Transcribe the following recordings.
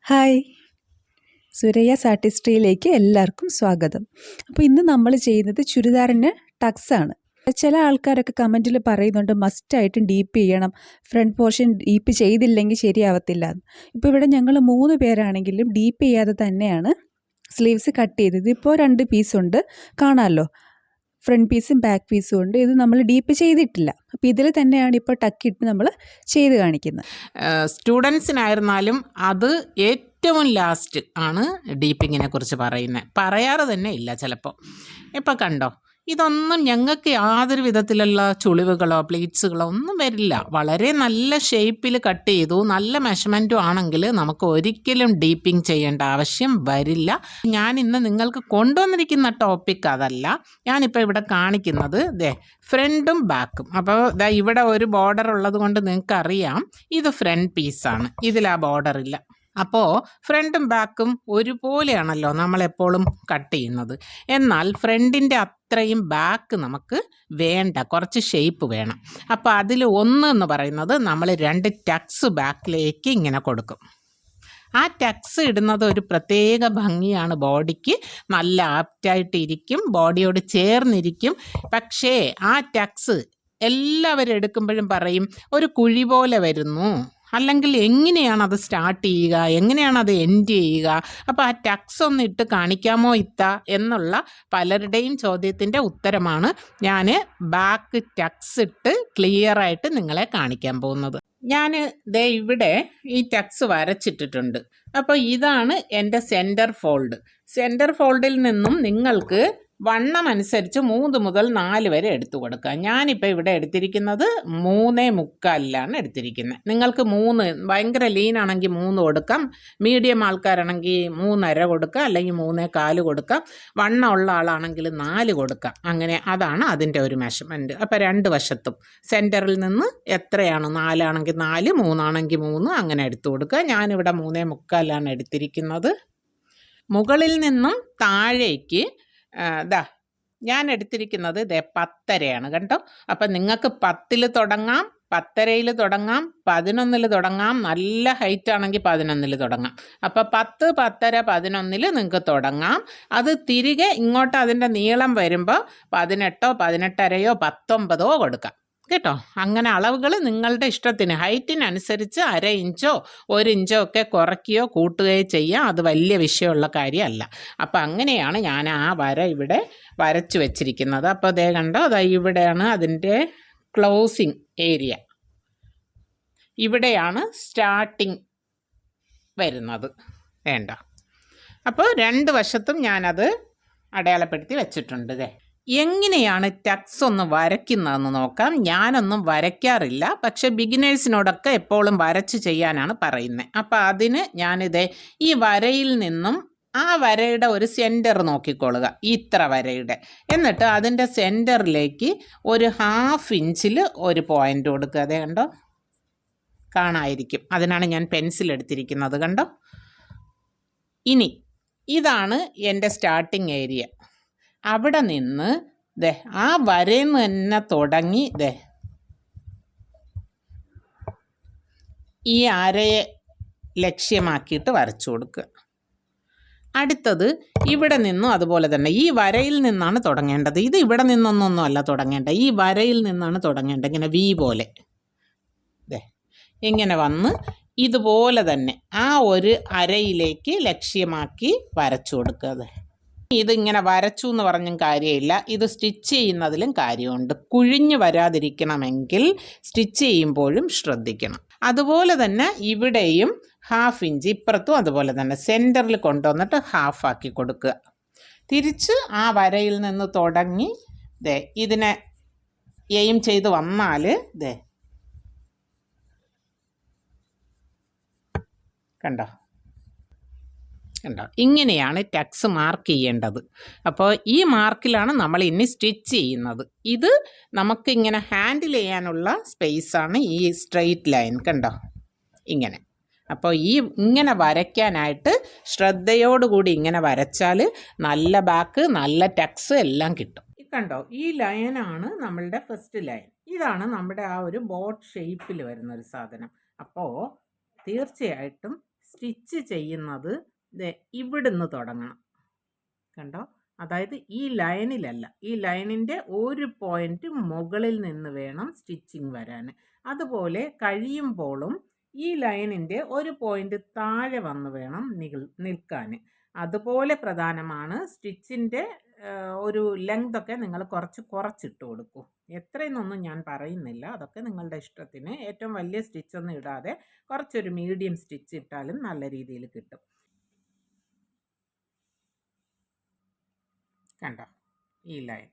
Hi, സുരയ്യാസ് ആർട്ടിസ്ട്രിയിലേക്ക് എല്ലാവർക്കും സ്വാഗതം. അപ്പോൾ ഇന്ന് നമ്മൾ ചെയ്യുന്നത് ചുരിദാറിന് ടക്സാണ്. ചില ആൾക്കാരൊക്കെ കമൻറ്റിൽ പറയുന്നുണ്ട് മസ്റ്റായിട്ടും ഡീപ്പ് ചെയ്യണം, ഫ്രണ്ട് പോർഷൻ ഡീപ്പ് ചെയ്തില്ലെങ്കിൽ ശരിയാവത്തില്ല എന്ന്. ഇപ്പോൾ ഇവിടെ ഞങ്ങൾ 3 പേരാണെങ്കിലും ഡീപ്പ് ചെയ്യാതെ തന്നെയാണ് സ്ലീവ്സ് കട്ട് ചെയ്തത്. ഇപ്പോൾ 2 പീസുണ്ട്, കാണാമല്ലോ, ഫ്രണ്ട് പീസും ബാക്ക് പീസും ഉണ്ട്. ഇത് നമ്മൾ ഡീപ്പ് ചെയ്തിട്ടില്ല. അപ്പോൾ ഇതിൽ തന്നെയാണ് ഇപ്പോൾ ടക്കിട്ട് നമ്മൾ ചെയ്ത് കാണിക്കുന്നത്. സ്റ്റുഡൻസിനായിരുന്നാലും അത് ഏറ്റവും ലാസ്റ്റ് ആണ് ഡീപ്പിങ്ങിനെ കുറിച്ച് പറയുന്നത്. പറയാറ് തന്നെ ഇല്ല ചിലപ്പോൾ. ഇപ്പം കണ്ടോ, ഇതൊന്നും ഞങ്ങൾക്ക് യാതൊരു വിധത്തിലുള്ള ചുളിവുകളോ പ്ലീറ്റ്സുകളോ ഒന്നും വരില്ല. വളരെ നല്ല ഷേപ്പിൽ കട്ട് ചെയ്തു, നല്ല മെഷർമെൻറ്റും ആണെങ്കിൽ നമുക്ക് ഒരിക്കലും ഡീപ്പിംഗ് ചെയ്യേണ്ട ആവശ്യം വരില്ല. ഞാൻ ഇന്ന് നിങ്ങൾക്ക് കൊണ്ടുവന്നിരിക്കുന്ന ടോപ്പിക് അതല്ല. ഞാനിപ്പോൾ ഇവിടെ കാണിക്കുന്നത് ഫ്രണ്ടും ബാക്കും. അപ്പോൾ ഇവിടെ ഒരു ബോർഡർ ഉള്ളത് കൊണ്ട് നിങ്ങൾക്കറിയാം ഇത് ഫ്രണ്ട് പീസാണ്, ഇതിൽ ആ ബോർഡർ ഇല്ല. അപ്പോൾ ഫ്രണ്ടും ബാക്കും ഒരുപോലെയാണല്ലോ നമ്മളെപ്പോഴും കട്ട് ചെയ്യുന്നത്. എന്നാൽ ഫ്രണ്ടിൻ്റെ അത്രയും ബാക്ക് നമുക്ക് വേണ്ട, കുറച്ച് ഷേപ്പ് വേണം. അപ്പോൾ അതിൽ ഒന്ന് എന്ന് പറയുന്നത് നമ്മൾ 2 ടക്സ് ബാക്കിലേക്ക് ഇങ്ങനെ കൊടുക്കും. ആ ടക്സ് ഇടുന്നത് ഒരു പ്രത്യേക ഭംഗിയാണ്, ബോഡിക്ക് നല്ല ആപ്റ്റായിട്ടിരിക്കും, ബോഡിയോട് ചേർന്നിരിക്കും. പക്ഷേ ആ ടക്സ് എല്ലാവരും എടുക്കുമ്പോഴും പറയും ഒരു കുഴി പോലെ വരുന്നു, അല്ലെങ്കിൽ എങ്ങനെയാണ് അത് സ്റ്റാർട്ട് ചെയ്യുക, എങ്ങനെയാണ് അത് എൻഡ് ചെയ്യുക, അപ്പോൾ ആ ടക്സ് ഒന്ന് ഇട്ട് കാണിക്കാമോ ഇത്ത എന്നുള്ള പലരുടെയും ചോദ്യത്തിൻ്റെ ഉത്തരമാണ് ഞാൻ ബാക്ക് ടക്സ് ഇട്ട് ക്ലിയറായിട്ട് നിങ്ങളെ കാണിക്കാൻ പോകുന്നത്. ഞാൻ ഇവിടെ ഈ ടക്സ് വരച്ചിട്ടിട്ടുണ്ട്. അപ്പോൾ ഇതാണ് എൻ്റെ സെൻറ്റർ ഫോൾഡ്. സെൻറ്റർ ഫോൾഡിൽ നിന്നും നിങ്ങൾക്ക് വണ്ണം അനുസരിച്ച് 3 മുതൽ 4 വരെ എടുത്തു കൊടുക്കുക. ഞാനിപ്പോൾ ഇവിടെ എടുത്തിരിക്കുന്നത് 3.25 എടുത്തിരിക്കുന്നത്. നിങ്ങൾക്ക് 3 ഭയങ്കര ലീനാണെങ്കിൽ 3 കൊടുക്കാം, മീഡിയം ആൾക്കാരാണെങ്കിൽ 3.5 കൊടുക്കുക, അല്ലെങ്കിൽ 3.25 കൊടുക്കാം, വണ്ണം ഉള്ള ആളാണെങ്കിൽ 4 കൊടുക്കാം. അങ്ങനെ അതാണ് അതിൻ്റെ ഒരു മെഷർമെൻറ്റ്. അപ്പോൾ 2 വശത്തും സെൻറ്ററിൽ നിന്ന് എത്രയാണ്, 4 ആണെങ്കിൽ 4, 3 ആണെങ്കിൽ 3, അങ്ങനെ എടുത്തു കൊടുക്കുക. ഞാനിവിടെ 3.25 എടുത്തിരിക്കുന്നത്. മുകളിൽ നിന്നും താഴേക്ക് ഞാൻ എടുത്തിരിക്കുന്നത് 10.5 കണ്ടോ. അപ്പം നിങ്ങൾക്ക് 10-ൽ തുടങ്ങാം, 10.5-ൽ തുടങ്ങാം, 11-ൽ തുടങ്ങാം, നല്ല ഹൈറ്റ് ആണെങ്കിൽ 11-ൽ തുടങ്ങാം. അപ്പോൾ 10, 10.5, 11-ൽ നിങ്ങൾക്ക് തുടങ്ങാം. അത് തിരികെ ഇങ്ങോട്ട് അതിൻ്റെ നീളം വരുമ്പോൾ 18, 18.5, 19 കൊടുക്കാം കേട്ടോ. അങ്ങനെ അളവുകൾ നിങ്ങളുടെ ഇഷ്ടത്തിന്, ഹൈറ്റിനനുസരിച്ച് 1/2 ഇഞ്ചോ 1 ഇഞ്ചോ ഒക്കെ കുറയ്ക്കുകയോ കൂട്ടുകയോ ചെയ്യാം. അത് വലിയ വിഷയമുള്ള കാര്യമല്ല. അപ്പം അങ്ങനെയാണ് ഞാൻ ആ വര ഇവിടെ വരച്ചു വെച്ചിരിക്കുന്നത്. അപ്പോൾ അതേ കണ്ടോ, ഇവിടെയാണ് അതിൻ്റെ ക്ലോസിങ് ഏരിയ, ഇവിടെയാണ് സ്റ്റാർട്ടിങ് വരുന്നത്. വേണ്ട, അപ്പോൾ 2 വശത്തും ഞാനത് അടയാളപ്പെടുത്തി വെച്ചിട്ടുണ്ട്. എങ്ങനെയാണ് ടക്സ് ഒന്ന് വരയ്ക്കുന്നതെന്ന് നോക്കാം. ഞാനൊന്നും വരയ്ക്കാറില്ല, പക്ഷെ ബിഗിനേഴ്സിനോടൊക്കെ എപ്പോഴും വരച്ച് ചെയ്യാനാണ് പറയുന്നത്. അപ്പോൾ അതിന് ഈ വരയിൽ നിന്നും ആ വരയുടെ ഒരു സെൻറ്റർ നോക്കിക്കൊള്ളുക, ഇത്ര വരയുടെ. എന്നിട്ട് അതിൻ്റെ സെൻറ്ററിലേക്ക് ഒരു 1/2 ഇഞ്ചിൽ ഒരു പോയിൻ്റ് കൊടുക്കുക. അതേ കണ്ടോ, കാണാതിരിക്കും, അതിനാണ് ഞാൻ പെൻസിൽ എടുത്തിരിക്കുന്നത്. കണ്ടോ, ഇനി ഇതാണ് എൻ്റെ സ്റ്റാർട്ടിങ് ഏരിയ. അവിടെ നിന്ന് ആ വരയിൽ നിന്ന് തന്നെ തുടങ്ങി ഈ അരയെ ലക്ഷ്യമാക്കിയിട്ട് വരച്ചു കൊടുക്കുക. അടുത്തത് ഇവിടെ നിന്നും അതുപോലെ തന്നെ ഈ വരയിൽ നിന്നാണ് തുടങ്ങേണ്ടത്. ഇത് ഇവിടെ നിന്നൊന്നും അല്ല തുടങ്ങേണ്ടത്, ഈ വരയിൽ നിന്നാണ് തുടങ്ങേണ്ടത്. ഇങ്ങനെ വി പോലെ ഇങ്ങനെ വന്ന് ഇതുപോലെ തന്നെ ആ ഒരു അരയിലേക്ക് ലക്ഷ്യമാക്കി വരച്ചു കൊടുക്കുക. ഇതിങ്ങനെ വരച്ചു എന്ന് പറഞ്ഞും കാര്യമില്ല, ഇത് സ്റ്റിച്ച് ചെയ്യുന്നതിലും കാര്യമുണ്ട്. കുഴിഞ്ഞു വരാതിരിക്കണമെങ്കിൽ സ്റ്റിച്ച് ചെയ്യുമ്പോഴും ശ്രദ്ധിക്കണം. അതുപോലെ തന്നെ ഇവിടെയും 1/2 ഇഞ്ച് ഇപ്പുറത്തും അതുപോലെ തന്നെ സെൻറ്ററിൽ കൊണ്ടുവന്നിട്ട് 1/2 ആക്കി കൊടുക്കുക. തിരിച്ച് ആ വരയിൽ നിന്ന് തുടങ്ങി ഇതിനെ എയിം ചെയ്ത് വന്നാൽ കണ്ടോ, ഇങ്ങനെയാണ് ടക്സ് മാർക്ക് ചെയ്യേണ്ടത്. അപ്പോൾ ഈ മാർക്കിലാണ് നമ്മൾ ഇനി സ്റ്റിച്ച് ചെയ്യുന്നത്. ഇത് നമുക്കിങ്ങനെ ഹാൻഡിൽ ചെയ്യാനുള്ള സ്പേസാണ് ഈ സ്ട്രെയിറ്റ് ലൈൻ, കണ്ടോ ഇങ്ങനെ. അപ്പോൾ ഇങ്ങനെ വരയ്ക്കാനായിട്ട് ശ്രദ്ധയോടുകൂടി ഇങ്ങനെ വരച്ചാൽ നല്ല ബാക്ക്, നല്ല ടക്സ് എല്ലാം കിട്ടും. കണ്ടോ, ഈ ലൈനാണ് നമ്മളുടെ ഫസ്റ്റ് ലൈൻ. ഇതാണ് നമ്മുടെ ആ ഒരു ബോട്ട് ഷേപ്പിൽ വരുന്ന ഒരു സാധനം. അപ്പോൾ തീർച്ചയായിട്ടും സ്റ്റിച്ച് ചെയ്യുന്നത് ഇവിടുന്ന് തുടങ്ങണം. കണ്ടോ? അതായത് ഈ ലൈനിലല്ല, ഈ ലൈനിൻ്റെ ഒരു പോയിന്റ് മുകളിൽ നിന്ന് വേണം സ്റ്റിച്ചിങ് വരാൻ. അതുപോലെ കഴിയുമ്പോഴും ഈ ലൈനിൻ്റെ ഒരു പോയിന്റ് താഴെ വന്ന് വേണം നിൽക്കാൻ. അതുപോലെ പ്രധാനമാണ് സ്റ്റിച്ചിൻ്റെ ഒരു ലെങ്ത് ഒക്കെ നിങ്ങൾ കുറച്ചിട്ട് കൊടുക്കൂ. എത്രയെന്നൊന്നും ഞാൻ പറയുന്നില്ല, അതൊക്കെ നിങ്ങളുടെ ഇഷ്ടത്തിന്. ഏറ്റവും വലിയ സ്റ്റിച്ചൊന്നും ഇടാതെ കുറച്ചൊരു മീഡിയം സ്റ്റിച്ച് ഇട്ടാലും നല്ല രീതിയിൽ കിട്ടും. കണ്ടോ ഈ ലൈൻ?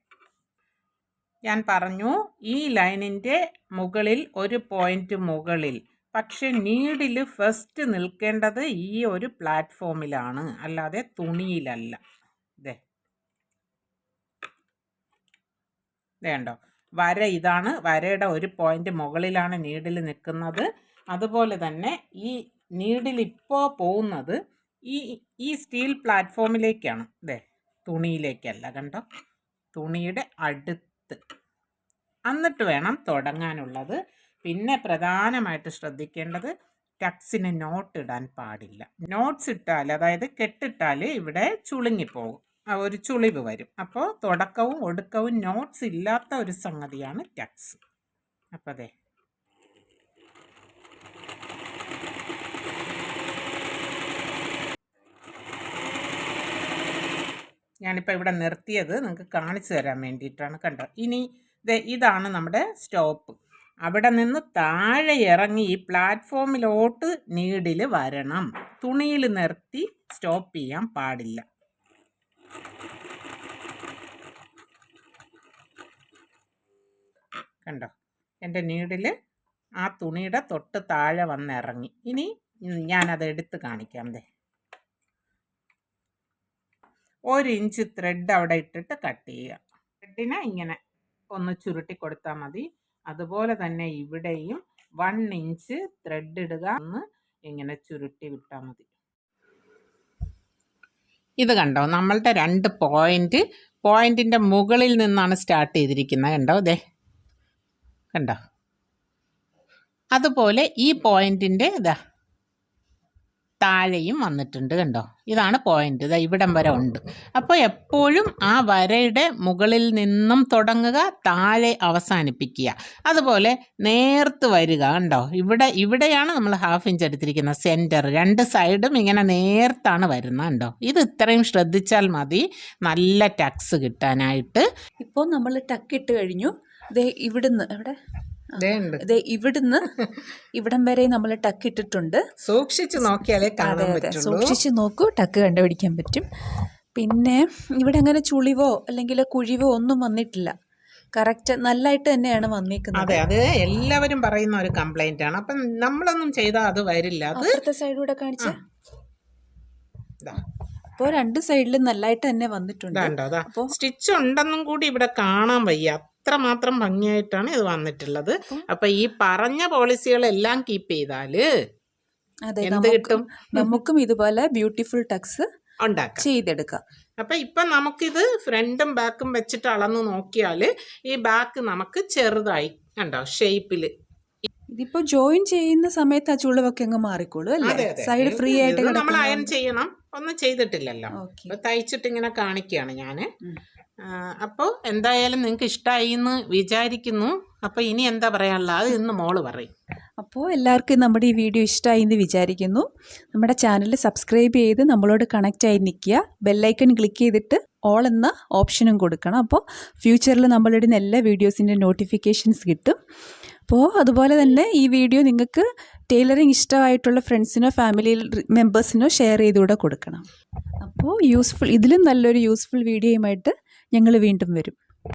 ഞാൻ പറഞ്ഞു ഈ ലൈനിൻ്റെ മുകളിൽ ഒരു പോയിന്റ് മുകളിൽ. പക്ഷെ നീഡിൽ ഫസ്റ്റ് നിൽക്കേണ്ടത് ഈ ഒരു പ്ലാറ്റ്ഫോമിലാണ്, അല്ലാതെ തുണിയിലല്ല. വേണ്ടോ? വര ഇതാണ്, വരയുടെ ഒരു പോയിന്റ് മുകളിലാണ് നീഡിൽ നിൽക്കുന്നത്. അതുപോലെ തന്നെ ഈ നീഡിൽ ഇപ്പോൾ പോകുന്നത് ഈ സ്റ്റീൽ പ്ലാറ്റ്ഫോമിലേക്കാണ്. തുണിയിലേക്കല്ല. കണ്ടോ? തുണിയുടെ അടുത്ത്. എന്നിട്ട് വേണം തുടങ്ങാനുള്ളത്. പിന്നെ പ്രധാനമായിട്ട് ശ്രദ്ധിക്കേണ്ടത് ടക്സിന് നോട്ട് ഇടാൻ പാടില്ല. നോട്ട്സ് ഇട്ടാൽ, അതായത് കെട്ടിട്ടാൽ ഇവിടെ ചുളുങ്ങിപ്പോകും, ഒരു ചുളിവ് വരും. അപ്പോൾ തുടക്കവും ഒടുക്കവും നോട്ട്സ് ഇല്ലാത്ത ഒരു സംഗതിയാണ് ടക്സ്. അപ്പോൾ ഞാനിപ്പോൾ ഇവിടെ നിർത്തിയത് നിങ്ങൾക്ക് കാണിച്ചു തരാൻ വേണ്ടിയിട്ടാണ്. കണ്ടോ? ഇനി ഇതാണ് നമ്മുടെ സ്റ്റോപ്പ്. അവിടെ നിന്ന് താഴെ ഇറങ്ങി ഈ പ്ലാറ്റ്ഫോമിലോട്ട് നീഡിൽ വരണം. തുണിയിൽ നിർത്തി സ്റ്റോപ്പ് ചെയ്യാൻ പാടില്ല. കണ്ടോ? എൻ്റെ നീഡിൽ ആ തുണിയുടെ തൊട്ട് താഴെ വന്നിറങ്ങി. ഇനി ഞാനത് എടുത്ത് കാണിക്കാം. 1 ഇഞ്ച് ത്രെഡ് അവിടെ ഇട്ടിട്ട് കട്ട് ചെയ്യുക. ത്രെഡിനെ ഇങ്ങനെ ഒന്ന് ചുരുട്ടി കൊടുത്താൽ മതി. അതുപോലെ തന്നെ ഇവിടെയും 1 ഇഞ്ച് ത്രെഡ് ഇടുക, ഒന്ന് ഇങ്ങനെ ചുരുട്ടി വിട്ടാൽ മതി. ഇത് കണ്ടോ? നമ്മളുടെ 2 പോയിന്റിൻ്റെ മുകളിൽ നിന്നാണ് സ്റ്റാർട്ട് ചെയ്തിരിക്കുന്നത്. കണ്ടോ? കണ്ടോ? അതുപോലെ ഈ പോയിന്റിൻ്റെ താഴെയും വന്നിട്ടുണ്ട്. കണ്ടോ? ഇതാണ് പോയിന്റ്. ഇവിടം വരെ ഉണ്ട്. അപ്പോൾ എപ്പോഴും ആ വരയുടെ മുകളിൽ നിന്നും തുടങ്ങുക, താഴെ അവസാനിപ്പിക്കുക. അതുപോലെ നേർത്ത് വരിക. കണ്ടോ? ഇവിടെയാണ് നമ്മൾ 1/2 ഇഞ്ച് എടുത്തിരിക്കുന്ന സെൻറ്റർ. 2 സൈഡും ഇങ്ങനെ നേർത്താണ് വരുന്നത്. കണ്ടോ? ഇത് ഇത്രയും ശ്രദ്ധിച്ചാൽ മതി നല്ല ടക്സ് കിട്ടാനായിട്ട്. ഇപ്പോൾ നമ്മൾ ടക്കിട്ട് കഴിഞ്ഞു. ഇവിടുന്ന് ഇവിടുന്ന് ഇവിടം വരെ നമ്മൾ ടക്ക് ഇട്ടിട്ടുണ്ട്. സൂക്ഷിച്ചു നോക്കിയാലേ കാണാൻ പറ്റുള്ളൂ. സൂക്ഷിച്ചു നോക്കൂ, ടക്ക് കണ്ടുപിടിക്കാൻ പറ്റും. പിന്നെ ഇവിടെ അങ്ങനെ ചുളിവോ അല്ലെങ്കിൽ കുഴിവോ ഒന്നും വന്നിട്ടില്ല. കറക്റ്റ് നല്ലതായിട്ട് തന്നെയാണ് വന്നിരിക്കുന്നത്. അതെ, അത് എല്ലാവരും പറയുന്ന ഒരു കംപ്ലൈന്റ് ആണ്. അപ്പം നമ്മളൊന്നും ചെയ്താൽ അത് വരില്ല. അപ്പുറത്തെ സൈഡൂടെ കാണിച്ച അപ്പോൾ 2 സൈഡിലും നല്ലതായിട്ട് തന്നെ വന്നിട്ടുണ്ട്. അപ്പോൾ സ്റ്റിച്ച് ഉണ്ടെന്നും കൂടി ഇവിടെ കാണാൻ വയ്യ, അത്രമാത്രം ഭംഗിയായിട്ടാണ് ഇത് വന്നിട്ടുള്ളത്. അപ്പൊ ഈ പറഞ്ഞ പോളിസികളെല്ലാം കീപ്പ് ചെയ്താല് എന്ത് കിട്ടും? നമുക്കും ഇതുപോലെ ബ്യൂട്ടിഫുൾ ടക്സ് ചെയ്തെടുക്കാം. അപ്പൊ ഇപ്പൊ നമുക്കിത് ഫ്രണ്ടും ബാക്കും വെച്ചിട്ട് അളന്ന് നോക്കിയാല് ഈ ബാക്ക് നമുക്ക് ചെറുതായി കണ്ടോ ഷേപ്പില്. ഇതിപ്പോ ജോയിൻ ചെയ്യുന്ന സമയത്ത് ആ ചുളിവൊക്കെ അങ്ങ് മാറിക്കോളൂ അല്ലേ? സൈഡ് ഫ്രീ ആയിട്ട് നമ്മൾ അയൺ ചെയ്യണം. ഒന്നും ചെയ്തിട്ടില്ലല്ലോ, തയ്ച്ചിട്ട് ഇങ്ങനെ കാണിക്കുകയാണ് ഞാന്. അപ്പോൾ എന്തായാലും നിങ്ങൾക്ക് ഇഷ്ടമായി എന്ന് വിചാരിക്കുന്നു. അപ്പോൾ ഇനി എന്താ പറയാനുള്ളത് അത് ഇന്ന് മോള് പറയും. അപ്പോൾ എല്ലാവർക്കും നമ്മുടെ ഈ വീഡിയോ ഇഷ്ടമായി എന്ന് വിചാരിക്കുന്നു. നമ്മുടെ ചാനൽ സബ്സ്ക്രൈബ് ചെയ്ത് നമ്മളോട് കണക്റ്റ് ആയി നിൽക്കുക. ബെല്ലൈക്കൺ ക്ലിക്ക് ചെയ്തിട്ട് ഓൾ എന്ന ഓപ്ഷനും കൊടുക്കണം. അപ്പോൾ ഫ്യൂച്ചറിൽ നമ്മളിടുന്ന എല്ലാ വീഡിയോസിൻ്റെ നോട്ടിഫിക്കേഷൻസ് കിട്ടും. അപ്പോൾ അതുപോലെ തന്നെ ഈ വീഡിയോ നിങ്ങൾക്ക് ടൈലറിങ് ഇഷ്ടമായിട്ടുള്ള ഫ്രണ്ട്സിനോ ഫാമിലി മെമ്പേഴ്സിനോ ഷെയർ ചെയ്തുകൂടെ കൊടുക്കണം. അപ്പോൾ ഇതിലും നല്ലൊരു യൂസ്ഫുൾ വീഡിയോയുമായിട്ട് ഞങ്ങൾ വീണ്ടും വരും.